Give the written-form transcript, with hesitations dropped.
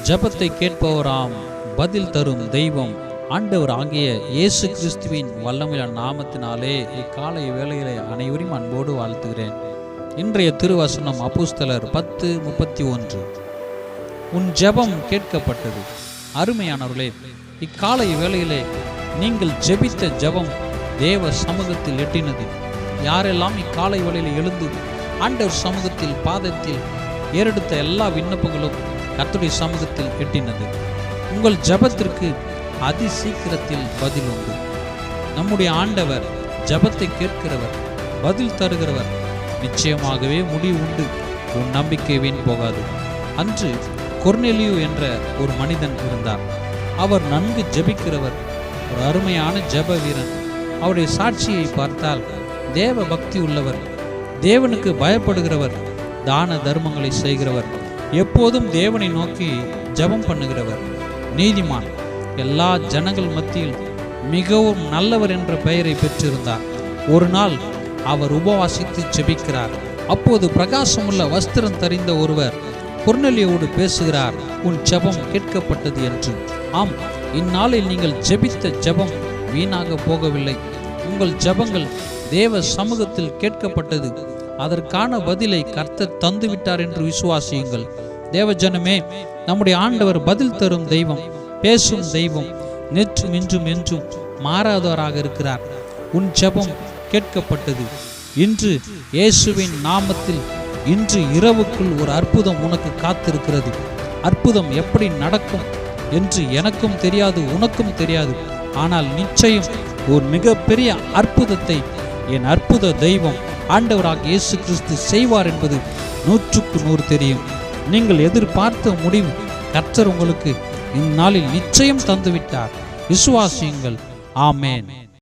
ஜெபத்தை கேட்பவராம் பதில் தரும் தெய்வம் ஆண்டவர் ஆகிய இயேசு கிறிஸ்துவின் வல்லமையான நாமத்தினாலே இக்காலை வேளையிலே அனைவரையும் அன்போடு வாழ்த்துகிறேன். இன்றைய திருவசனம் அப்போஸ்தலர் 10:31. உன் ஜெபம் கேட்கப்பட்டது. அருமையானவர்களே, இக்காலை வேளையிலே நீங்கள் ஜெபித்த ஜெபம் தேவ சமூகத்தில் எட்டினது. யாரெல்லாம் இக்காலை வேளையில் எழுந்து ஆண்டவர் சமூகத்தில் பாதத்தில் ஏறெடுத்த எல்லா விண்ணப்பங்களும் கர்த்தருடைய சமூகத்தில் எட்டினது. உங்கள் ஜெபத்திற்கு அதி சீக்கிரத்தில் பதில் உண்டு. நம்முடைய ஆண்டவர் ஜெபத்தை கேட்கிறவர், பதில் தருகிறவர். நிச்சயமாகவே முடிவு உண்டு. உன் நம்பிக்கை வீண் போகாது. அன்று கொர்நேலியு என்ற ஒரு மனிதன் இருந்தார். அவர் நன்கு ஜெபிக்கிறவர், ஒரு அருமையான ஜெப வீரன். அவருடைய சாட்சியை பார்த்தால் தேவ பக்தி உள்ளவர், தேவனுக்கு பயப்படுகிறவர், தான தர்மங்களை செய்கிறவர், எப்போதும் தேவனை நோக்கி ஜெபம் பண்ணுகிறவர், நீதிமான், எல்லா ஜனங்கள் மத்தியில் மிகவும் நல்லவர் என்ற பெயரை பெற்றிருந்தார். ஒரு நாள் அவர் உபவாசித்து ஜெபிக்கிறார். அப்போது பிரகாசமுள்ள வஸ்திரம் தரிந்த ஒருவர் கொர்நேலியுவோடு பேசுகிறார். உன் ஜெபம் கேட்கப்பட்டது என்று. ஆம், இந்நாளில் நீங்கள் ஜெபித்த ஜெபம் வீணாக போகவில்லை. உங்கள் ஜெபங்கள் தேவ சமூகத்தில் கேட்கப்பட்டது. அதற்கான பதிலை கர்த்தர் தந்துவிட்டார் என்று விசுவாசியுங்கள். தேவஜனமே, நம்முடைய ஆண்டவர் பதில் தரும் தெய்வம், பேசும் தெய்வம், நேற்றும் இன்றும் என்றும் மாறாதவராக இருக்கிறார். உன் ஜெபம் கேட்கப்பட்டது. இன்று இயேசுவின் நாமத்தில் இன்று இரவுக்குள் ஒரு அற்புதம் உனக்கு காத்திருக்கிறது. அற்புதம் எப்படி நடக்கும் என்று எனக்கும் தெரியாது, உனக்கும் தெரியாது. ஆனால் நிச்சயம் ஒரு மிகப்பெரிய அற்புதத்தை என் அற்புத தெய்வம் ஆண்டவராக இயேசு கிறிஸ்து செய்வார் என்பது 100க்கு 100 தெரியும். நீங்கள் எதிர்பார்த்த முடிவு கர்த்தர் உங்களுக்கு இந்நாளில் நிச்சயம் தந்துவிட்டார். விசுவாசியுங்கள். ஆமேன்.